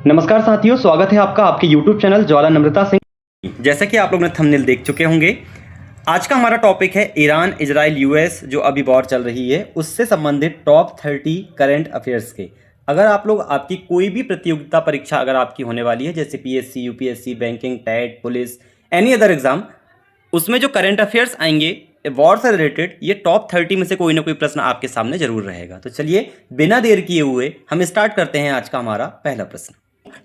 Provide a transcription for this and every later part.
नमस्कार साथियों, स्वागत है आपका आपके YouTube चैनल ज्वाला नम्रता सिंह। जैसा कि आप लोग ने थंबनेल देख चुके होंगे, आज का हमारा टॉपिक है ईरान इजराइल यूएस जो अभी वॉर चल रही है उससे संबंधित टॉप 30 करंट अफेयर्स के। अगर आप लोग आपकी कोई भी प्रतियोगिता परीक्षा अगर आपकी होने वाली है, जैसे PSC, UPSC, banking, TET, police, any other exam, उसमें जो करंट अफेयर्स आएंगे वॉर से रिलेटेड, ये टॉप 30 में से कोई ना कोई प्रश्न आपके सामने जरूर रहेगा। तो चलिए बिना देर किए हुए हम स्टार्ट करते हैं आज का हमारा पहला प्रश्न।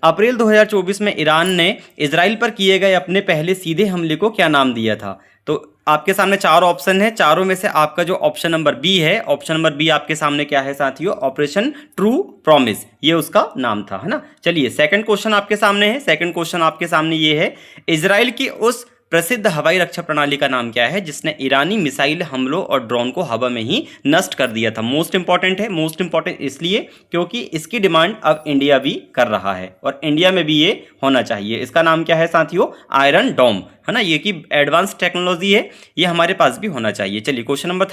अप्रैल 2024 में ईरान ने इजराइल पर किए गए अपने पहले सीधे हमले को क्या नाम दिया था? तो आपके सामने चार ऑप्शन है, चारों में से आपका जो ऑप्शन नंबर बी है, ऑप्शन नंबर बी आपके सामने क्या है साथियों? ऑपरेशन ट्रू प्रॉमिस, ये उसका नाम था, है ना। चलिए सेकंड क्वेश्चन आपके सामने है। सेकंड क्वेश्चन आपके सामने ये है, इजराइल की उस प्रसिद्ध हवाई रक्षा प्रणाली का नाम क्या है जिसने ईरानी मिसाइल हमलों और ड्रोन को हवा में ही नष्ट कर दिया था? मोस्ट इंपॉर्टेंट है, मोस्ट इंपॉर्टेंट इसलिए क्योंकि इसकी डिमांड अब इंडिया भी कर रहा है और इंडिया में भी ये होना चाहिए। इसका नाम क्या है साथियों? आयरन डोम, है ना। ये की एडवांस टेक्नोलॉजी है, ये हमारे पास भी होना चाहिए। चलिए क्वेश्चन नंबर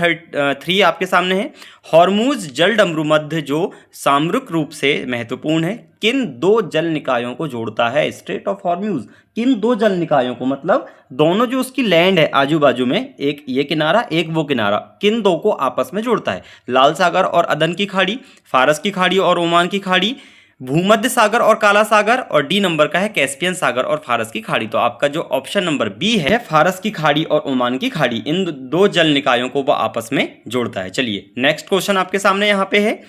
3 आपके सामने है, हॉर्मुज जल डमरूमध्य जो सामरिक रूप से महत्वपूर्ण है किन दो जल निकायों को जोड़ता है? स्ट्रेट ऑफ हॉर्मुज किन दो जल निकायों को, मतलब दोनों जो उसकी लैंड है आजू बाजू में, एक ये किनारा एक वो किनारा, किन दो को आपस में जोड़ता है? लाल सागर और अदन की खाड़ी, फारस की खाड़ी और ओमान की खाड़ी, भूमध्य सागर और काला सागर, और डी नंबर का है कैस्पियन सागर और फारस की खाड़ी। तो आपका जो ऑप्शन नंबर बी है, फारस की खाड़ी और ओमान की खाड़ी, इन दो जल निकायों को वो आपस में जोड़ता है। चलिए नेक्स्ट क्वेश्चन आपके सामने यहाँ पे है,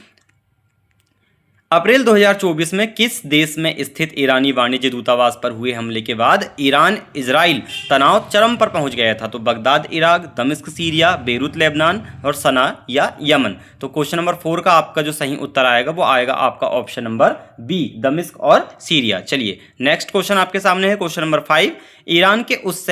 अप्रैल 2024 में किस देश में स्थित ईरानी वाणिज्य दूतावास पर हुए हमले के बाद ईरान इजराइल तनाव चरम पर पहुंच गया था? तो बगदाद इराक, दमिश्क सीरिया, बेरूत लेबनान और सना या यमन। तो क्वेश्चन नंबर 4 का आपका जो सही उत्तर आएगा वो आएगा आपका ऑप्शन नंबर बी, दमिश्क और सीरिया। चलिए नेक्स्ट क्वेश्चन आपके सामने है, क्वेश्चन नंबर 5, ईरान के उस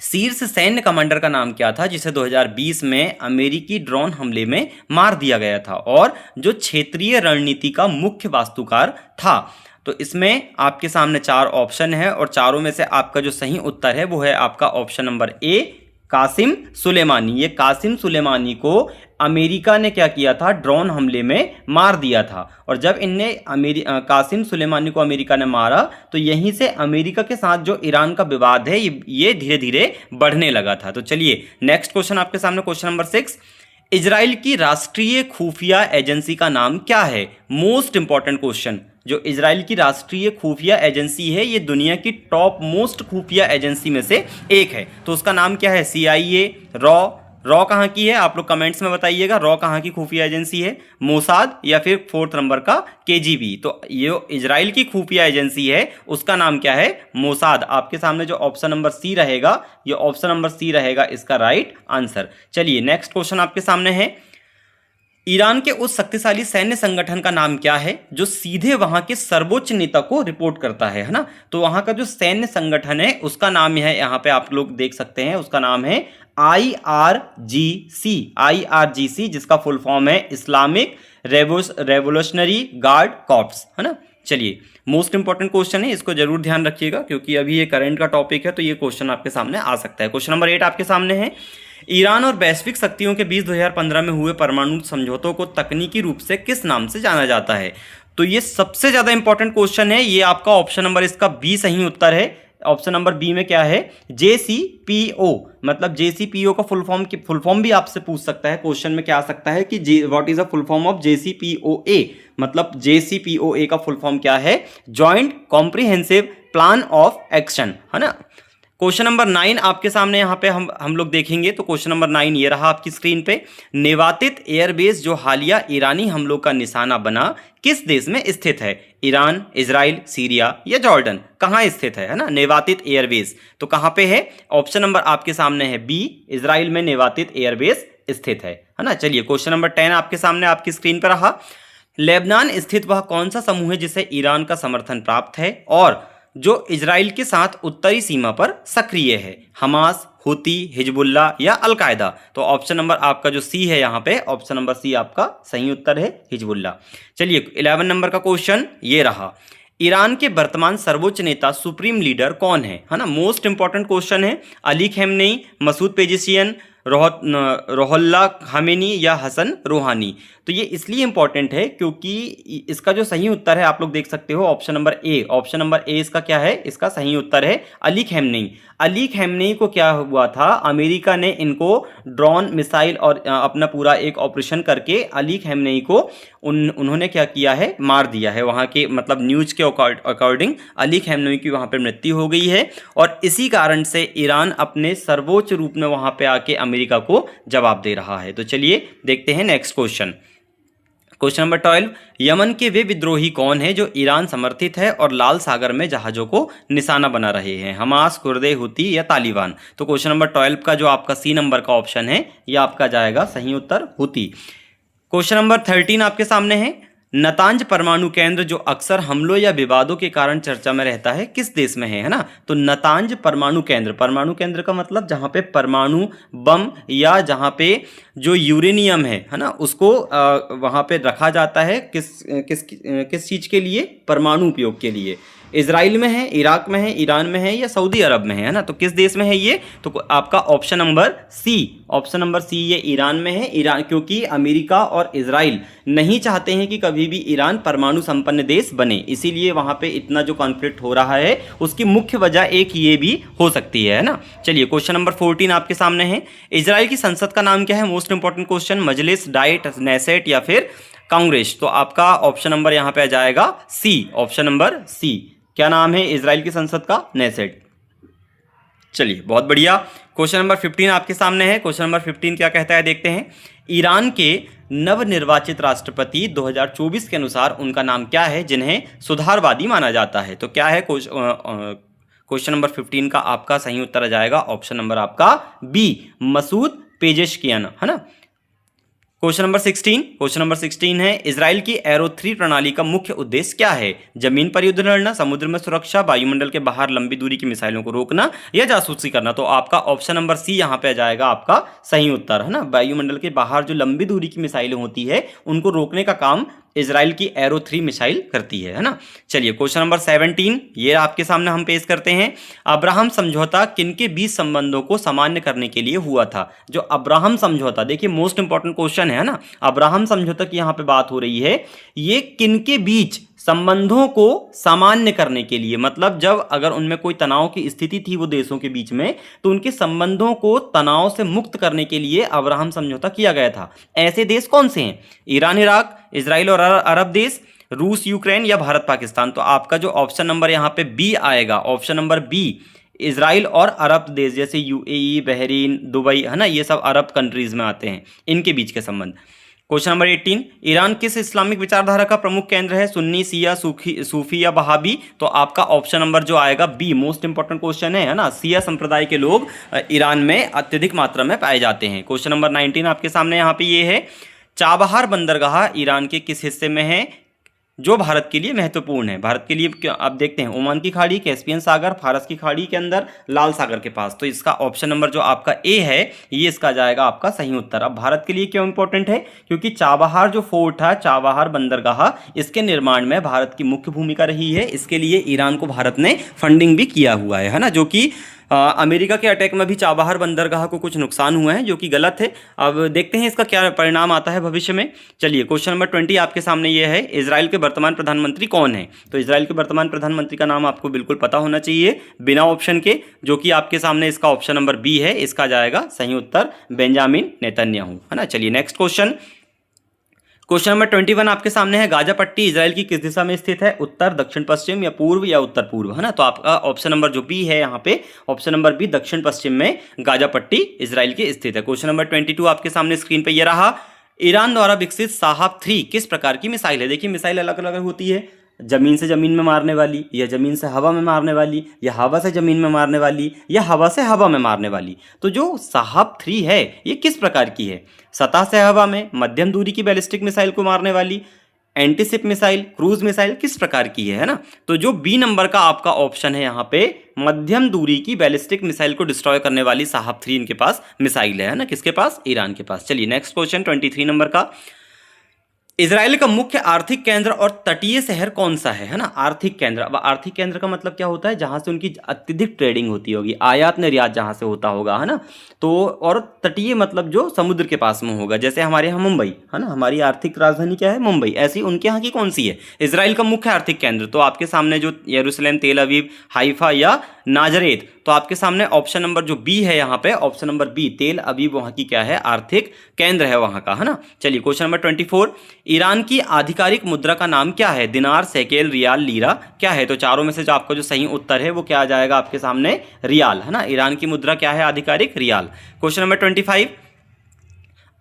शीर्ष सैन्य कमांडर का नाम क्या था जिसे 2020 में अमेरिकी ड्रोन हमले में मार दिया गया था और जो क्षेत्रीय रणनीति का मुख्य वास्तुकार था? तो इसमें आपके सामने चार ऑप्शन है और चारों में से आपका जो सही उत्तर है वो है आपका option number A, Qasem Soleimani. ये कासिम सुलेमानी को अमेरिका ने क्या किया था? ड्रोन हमले में मार दिया था। और जब इनने कासिम सुलेमानी को अमेरिका ने मारा तो यहीं से अमेरिका के साथ जो ईरान का विवाद है ये धीरे धीरे बढ़ने लगा था। तो चलिए नेक्स्ट क्वेश्चन आपके सामने, क्वेश्चन नंबर 6, इजराइल की राष्ट्रीय खुफिया एजेंसी का नाम क्या है? Most important question. जो इजराइल की राष्ट्रीय खुफिया एजेंसी है ये दुनिया की टॉप मोस्ट खुफिया एजेंसी में से एक है। तो उसका नाम क्या है? CIA, रॉ कहाँ की है? आप लोग कमेंट्स में बताइएगा, रॉ कहाँ की खुफिया एजेंसी है? मोसाद या फिर 4th नंबर का KGB। तो ये इजराइल की खुफिया एजेंसी है, उसका नाम क्या है? मोसाद। आपके सामने जो ऑप्शन नंबर सी रहेगा, ये ऑप्शन नंबर सी रहेगा इसका राइट आंसर। चलिए नेक्स्ट क्वेश्चन आपके सामने है, ईरान के उस शक्तिशाली सैन्य संगठन का नाम क्या है जो सीधे वहां के सर्वोच्च नेता को रिपोर्ट करता है ना? तो वहां का जो सैन्य संगठन है उसका नाम है, यहाँ पे आप लोग देख सकते हैं, उसका नाम है IRGC, जिसका फुल फॉर्म है इस्लामिक रेवोल्यूशनरी गार्ड कॉर्प्स, है ना। चलिए मोस्ट इंपॉर्टेंट क्वेश्चन है, इसको जरूर ध्यान रखिएगा क्योंकि अभी ये करंट का टॉपिक है तो ये क्वेश्चन आपके सामने आ सकता है। क्वेश्चन नंबर 8 आपके सामने है, ईरान और वैश्विक शक्तियों के बीच 2015 में हुए परमाणु समझौतों को तकनीकी रूप से किस नाम से जाना जाता है? तो ये सबसे ज्यादा इंपॉर्टेंट क्वेश्चन है, ये आपका ऑप्शन नंबर इसका बी सही उत्तर है। ऑप्शन नंबर बी में क्या है? JCPO, मतलब JCPO का फुल फॉर्म भी आपसे पूछ सकता है, क्वेश्चन में क्या आ सकता है कि what is the full form of JCPOA, मतलब JCPOA का फुल फॉर्म क्या है? Joint comprehensive plan of action, है ना। क्वेश्चन नंबर 9 आपके सामने यहाँ पे हम लोग देखेंगे। तो क्वेश्चन नंबर 9 ये रहा आपकी स्क्रीन पे, नेवातित एयरबेस जो हालिया ईरानी हमलों का निशाना बना किस देश में स्थित है? ईरान, इजराइल, सीरिया या जॉर्डन, कहाँ स्थित है ना? नेवातित एयरबेस तो कहाँ पे है? ऑप्शन नंबर आपके सामने है बी, इजराइल में नेवातित एयरबेस स्थित है ना। चलिए क्वेश्चन नंबर 10 आपके सामने आपकी स्क्रीन पर रहा, लेबनान स्थित वह कौन सा समूह है जिसे ईरान का समर्थन प्राप्त है और जो इजराइल के साथ उत्तरी सीमा पर सक्रिय है? हमास, हुती, हिजबुल्ला या अलकायदा? तो ऑप्शन नंबर आपका जो सी है यहाँ पे, ऑप्शन नंबर सी आपका सही उत्तर है, हिजबुल्ला। चलिए 11 नंबर का क्वेश्चन ये रहा, ईरान के वर्तमान सर्वोच्च नेता सुप्रीम लीडर कौन है ना? मोस्ट इंपॉर्टेंट क्वेश्चन है, अली खेमनेई, मसूद पेजिशियन, रोहल्ला खामेनी या हसन रूहानी? तो ये इसलिए इंपॉर्टेंट है क्योंकि इसका जो सही उत्तर है आप लोग देख सकते हो ऑप्शन नंबर ए। ऑप्शन नंबर ए इसका क्या है, इसका सही उत्तर है अली खamenei। अली खamenei को क्या हुआ था, अमेरिका ने इनको ड्रोन मिसाइल और अपना पूरा एक ऑपरेशन करके अली खamenei को उन्होंने क्या किया है, मार दिया है। वहां के मतलब न्यूज के अकॉर्डिंग अली खamenei की वहां पर मृत्यु हो गई है और इसी कारण से ईरान अपने सर्वोच्च रूप में वहां पे आके अमेरिका को जवाब दे रहा है। तो चलिए देखते हैं next question. Question number 12, Yemen के वे विद्रोही कौन है जो ईरान समर्थित है और लाल सागर में जहाजों को निशाना बना रहे हैं, हमास, कुर्दे, हुती या तालिबान। तो क्वेश्चन नंबर 12 का जो आपका सी नंबर का ऑप्शन है यह आपका जाएगा सही उत्तर हुती। क्वेश्चन नंबर 13 आपके सामने है, नतांज परमाणु केंद्र जो अक्सर हमलों या विवादों के कारण चर्चा में रहता है किस देश में है ना। तो नतांज परमाणु केंद्र का मतलब जहां पे परमाणु बम या जहां पे जो यूरेनियम है ना, उसको वहां पे रखा जाता है किस चीज के लिए, परमाणु उपयोग के लिए। इजराइल में है, इराक में है, ईरान में है या सऊदी अरब में है ना। तो किस देश में है ये, तो आपका ऑप्शन नंबर सी ये ईरान में है। ईरान, क्योंकि अमेरिका और इजराइल नहीं चाहते हैं कि कभी भी ईरान परमाणु संपन्न देश बने, इसीलिए वहां पे इतना जो कॉन्फ्लिक्ट हो रहा है उसकी मुख्य वजह एक ये भी हो सकती है ना। चलिए क्वेश्चन नंबर 14 आपके सामने है, इजराइल की संसद का नाम क्या है, मोस्ट इंपॉर्टेंट क्वेश्चन, मजलिस, डाइट, नेसेट या फिर कांग्रेस। तो आपका ऑप्शन नंबर यहां पे आ जाएगा सी, ऑप्शन नंबर सी। क्या नाम है इजराइल की संसद का, नेसेट। चलिए बहुत बढ़िया। क्वेश्चन नंबर 15 आपके सामने है। क्वेश्चन नंबर 15 क्या कहता है देखते हैं, ईरान के नवनिर्वाचित राष्ट्रपति 2024 के अनुसार उनका नाम क्या है जिन्हें सुधारवादी माना जाता है। तो क्या है क्वेश्चन नंबर 15 का आपका सही उत्तर आ जाएगा ऑप्शन नंबर आपका बी, मसूद पेजेशकियान, है ना। क्वेश्चन नंबर 16 है, इजराइल की एरो 3 प्रणाली का मुख्य उद्देश्य क्या है, जमीन पर युद्ध लड़ना, समुद्र में सुरक्षा, वायुमंडल के बाहर लंबी दूरी की मिसाइलों को रोकना या जासूसी करना। तो आपका ऑप्शन नंबर सी यहां पे आ जाएगा आपका सही उत्तर, है ना। वायुमंडल के बाहर जो लंबी दूरी की मिसाइलें होती है उनको रोकने का काम इजराइल की एरो 3 मिसाइल करती है ना। चलिए क्वेश्चन नंबर 17 ये आपके सामने हम पेश करते हैं, अब्राहम समझौता किनके बीच संबंधों को सामान्य करने के लिए हुआ था। जो अब्राहम समझौता, देखिए मोस्ट इंपॉर्टेंट क्वेश्चन है ना, अब्राहम समझौता की यहां पे बात हो रही है, ये किनके बीच संबंधों को सामान्य करने के लिए, मतलब जब अगर उनमें कोई तनाव की स्थिति थी वो देशों के बीच में, तो उनके संबंधों को तनाव से मुक्त करने के लिए अब्राहम समझौता किया गया था। ऐसे देश कौन से हैं, ईरान, इराक, इजराइल और अरब देश, रूस, यूक्रेन या भारत, पाकिस्तान। तो आपका जो ऑप्शन नंबर यहां पे बी आएगा, ऑप्शन नंबर बी, इजराइल और अरब देश जैसे यूएई, बहरीन, दुबई, है ना, ये सब अरब कंट्रीज में आते हैं, इनके बीच के संबंध। क्वेश्चन नंबर 18, ईरान किस इस्लामिक विचारधारा का प्रमुख केंद्र है, सुन्नी, शिया, सूफी या वहाबी। तो आपका ऑप्शन नंबर जो आएगा बी, मोस्ट इंपॉर्टेंट क्वेश्चन है ना, शिया संप्रदाय के लोग ईरान में अत्यधिक मात्रा में पाए जाते हैं। क्वेश्चन नंबर 19 आपके सामने यहाँ पे ये है, चाबहार बंदरगाह ईरान के किस हिस्से में है जो भारत के लिए महत्वपूर्ण है। भारत के लिए आप देखते हैं ओमान की खाड़ी, कैस्पियन सागर, फारस की खाड़ी के अंदर, लाल सागर के पास। तो इसका ऑप्शन नंबर जो आपका ए है ये इसका जाएगा आपका सही उत्तर। अब भारत के लिए क्यों इंपॉर्टेंट है, क्योंकि चाबहार जो फोर्ट है, चाबहार बंदरगाह, इसके निर्माण में भारत की मुख्य भूमिका रही है। इसके लिए ईरान को भारत ने फंडिंग भी किया हुआ है ना, जो कि अमेरिका के अटैक में भी चाबहार बंदरगाह को कुछ नुकसान हुआ है जो कि गलत है। अब देखते हैं इसका क्या परिणाम आता है भविष्य में। चलिए क्वेश्चन नंबर 20 आपके सामने ये है, इजराइल के वर्तमान प्रधानमंत्री कौन है। तो इजराइल के वर्तमान प्रधानमंत्री का नाम आपको बिल्कुल पता होना चाहिए बिना ऑप्शन के, जो कि आपके सामने इसका ऑप्शन नंबर बी है, इसका जाएगा सही उत्तर बेंजामिन नेतन्याहू, है ना। चलिए नेक्स्ट क्वेश्चन नंबर 21 आपके सामने है, गाजा पट्टी इजराइल की किस दिशा में स्थित है, उत्तर, दक्षिण पश्चिम या पूर्व या उत्तर पूर्व, है ना। तो आपका ऑप्शन नंबर जो बी है यहाँ पे, ऑप्शन नंबर बी, दक्षिण पश्चिम में गाजा पट्टी इजराइल की स्थित है। क्वेश्चन नंबर 22 आपके सामने स्क्रीन पे ये रहा, ईरान द्वारा विकसित साहब 3 किस प्रकार की मिसाइल है। देखिए मिसाइल अलग अलग होती है, जमीन से जमीन में मारने वाली, या जमीन से हवा में मारने वाली, या हवा से जमीन में मारने वाली, या हवा से हवा में मारने वाली। तो जो साहब 3 है ये किस प्रकार की है, सतह से हवा में, मध्यम दूरी की बैलिस्टिक मिसाइल को मारने वाली, एंटीशिप मिसाइल, क्रूज मिसाइल, किस प्रकार की है ना। तो जो बी नंबर का आपका ऑप्शन है यहाँ पे, मध्यम दूरी की बैलिस्टिक मिसाइल को डिस्ट्रॉय करने वाली साहब 3 इनके पास मिसाइल है ना, किसके पास, ईरान के पास। चलिए नेक्स्ट क्वेश्चन 23 नंबर का, इजराइल का मुख्य आर्थिक केंद्र और तटीय शहर कौन सा है ना। आर्थिक केंद्र, अब आर्थिक केंद्र का मतलब क्या होता है, जहां से उनकी अत्यधिक ट्रेडिंग होती होगी, आयात निर्यात जहां से होता होगा, है ना। तो और तटीय मतलब जो समुद्र के पास में होगा, जैसे हमारे यहाँ मुंबई है ना, हमारी आर्थिक राजधानी क्या है, मुंबई। ऐसी उनके यहाँ की कौन सी है, इजराइल का मुख्य आर्थिक केंद्र। तो आपके सामने जो यरूशलेम, तेल अवीव, हाइफा या नाजरेत, तो आपके सामने ऑप्शन नंबर जो बी है, यहाँ पे ऑप्शन नंबर बी, तेल अवीव वहां की क्या है, आर्थिक केंद्र है वहां का, है ना। चलिए क्वेश्चन नंबर 24, ईरान की आधिकारिक मुद्रा का नाम क्या है, दिनार, शेकेल, रियाल, लीरा, क्या है। तो चारों में से जो आपका जो सही उत्तर है वो क्या आ जाएगा आपके सामने, रियाल, है ना। ईरान की मुद्रा क्या है आधिकारिक, rial. Question number 25,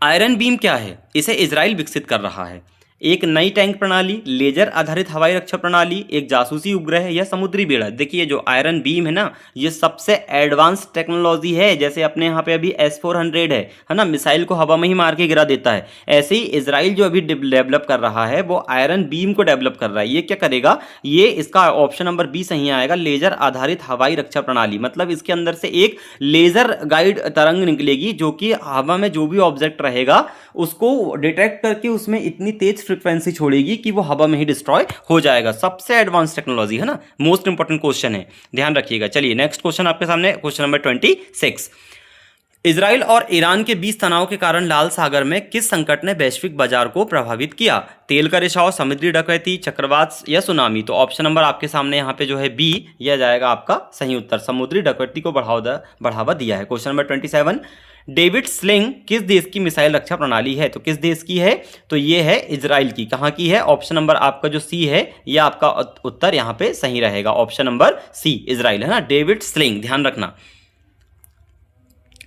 Iron Beam क्या है, इसे इजराइल विकसित कर रहा है। एक नई टैंक प्रणाली, लेजर आधारित हवाई रक्षा प्रणाली, एक जासूसी उपग्रह या समुद्री बेड़ा। देखिए जो आयरन बीम है ना, ये सबसे एडवांस टेक्नोलॉजी है। जैसे अपने यहाँ पे अभी S-400 है ना, मिसाइल को हवा में ही मार के गिरा देता है। ऐसे ही इजराइल जो अभी डेवलप कर रहा है वो आयरन बीम को डेवलप कर रहा है। ये क्या करेगा, ये इसका ऑप्शन नंबर बी सही आएगा, लेजर आधारित हवाई रक्षा प्रणाली। मतलब इसके अंदर से एक लेजर गाइड तरंग निकलेगी जो कि हवा में जो भी ऑब्जेक्ट रहेगा उसको डिटेक्ट करके उसमें इतनी तेज फ्रीक्वेंसी छोड़ेगी कि वो हवा में ही डिस्ट्रॉय हो जाएगा। सबसे एडवांस टेक्नोलॉजी है ना, मोस्ट इंपॉर्टेंट क्वेश्चन है, ध्यान रखिएगा। चलिए नेक्स्ट क्वेश्चन आपके सामने, क्वेश्चन नंबर 26, इजराइल और ईरान के बीच तनाव के कारण लाल सागर में किस संकट ने वैश्विक बाजार को प्रभावित किया। तेल का रिसाव, समुद्री डकैती, चक्रवात या सुनामी। तो ऑप्शन नंबर आपके सामने यहाँ पे जो है बी, यह जाएगा आपका सही उत्तर, समुद्री डकैती को बढ़ावा दिया है। क्वेश्चन नंबर 27, डेविड स्लिंग किस देश की मिसाइल रक्षा प्रणाली है। तो किस देश की है, तो ये है इजराइल की। कहाँ की है, ऑप्शन नंबर आपका जो सी है, यह आपका उत्तर यहाँ पे सही रहेगा, ऑप्शन नंबर सी, इजराइल, है ना, डेविड स्लिंग, ध्यान रखना।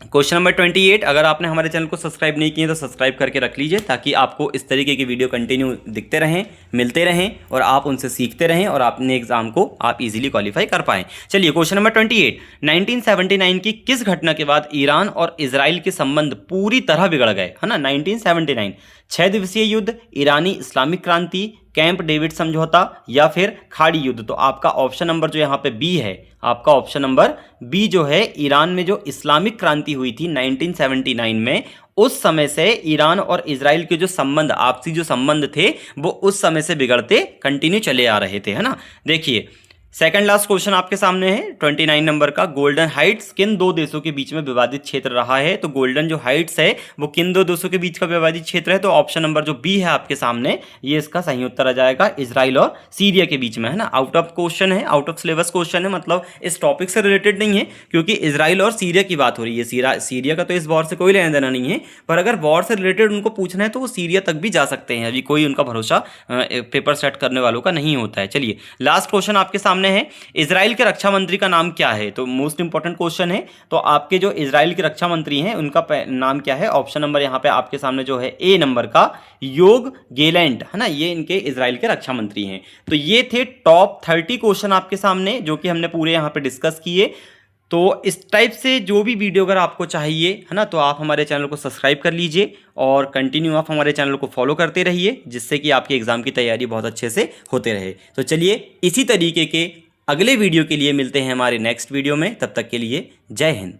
क्वेश्चन नंबर 28, अगर आपने हमारे चैनल को सब्सक्राइब नहीं किए तो सब्सक्राइब करके रख लीजिए, ताकि आपको इस तरीके की वीडियो कंटिन्यू दिखते रहें, मिलते रहें और आप उनसे सीखते रहें और अपने एग्जाम को आप इजीली क्वालिफाई कर पाएं। चलिए क्वेश्चन नंबर 28, 1979 की किस घटना के बाद ईरान और इजराइल के संबंध पूरी तरह बिगड़ गए, है ना। 1979, 6 दिवसीय युद्ध, ईरानी इस्लामिक क्रांति, कैंप डेविड समझौता या फिर खाड़ी युद्ध। तो आपका ऑप्शन नंबर जो यहाँ पे बी है, आपका ऑप्शन नंबर बी जो है, ईरान में जो इस्लामिक क्रांति हुई थी 1979 में, उस समय से ईरान और इजराइल के जो संबंध, आपसी जो संबंध थे, वो उस समय से बिगड़ते कंटिन्यू चले आ रहे थे, है ना। देखिए सेकंड लास्ट क्वेश्चन आपके सामने है 29 नंबर का, गोल्डन हाइट्स किन दो देशों के बीच में विवादित क्षेत्र रहा है। तो गोल्डन जो हाइट्स है वो किन दो देशों के बीच का विवादित क्षेत्र है। तो ऑप्शन नंबर जो बी है आपके सामने, ये इसका सही उत्तर आ जाएगा, इजराइल और सीरिया के बीच में, है ना। आउट ऑफ क्वेश्चन है, आउट ऑफ सिलेबस क्वेश्चन है, मतलब इस टॉपिक से रिलेटेड नहीं है, क्योंकि इजराइल और सीरिया की बात हो रही है। सीरिया का तो इस वॉर से कोई लेना देना नहीं है, पर अगर वॉर से रिलेटेड उनको पूछना है तो वो सीरिया तक भी जा सकते हैं। अभी कोई उनका भरोसा पेपर सेट करने वालों का नहीं होता है। चलिए लास्ट क्वेश्चन आपके सामने है, इजराइल के रक्षा मंत्री का नाम क्या है। तो मोस्ट इंपॉर्टेंट क्वेश्चन है। तो आपके जो इजराइल के रक्षा मंत्री हैं उनका नाम क्या है। ऑप्शन नंबर यहाँ पे आपके सामने जो है ए नंबर का योग गेलेंट, है ना, ये इनके इजराइल के रक्षा मंत्री हैं। तो ये थे टॉप 30 क्वेश्चन आपके सामने जो कि हमने पूरे यहाँ पे डिस्कस किए। तो इस टाइप से जो भी वीडियो अगर आपको चाहिए, है ना, तो आप हमारे चैनल को सब्सक्राइब कर लीजिए और कंटिन्यू आप हमारे चैनल को फॉलो करते रहिए, जिससे कि आपके एग्जाम की तैयारी बहुत अच्छे से होते रहे। तो चलिए इसी तरीके के अगले वीडियो के लिए मिलते हैं हमारे नेक्स्ट वीडियो में। तब तक के लिए जय हिंद।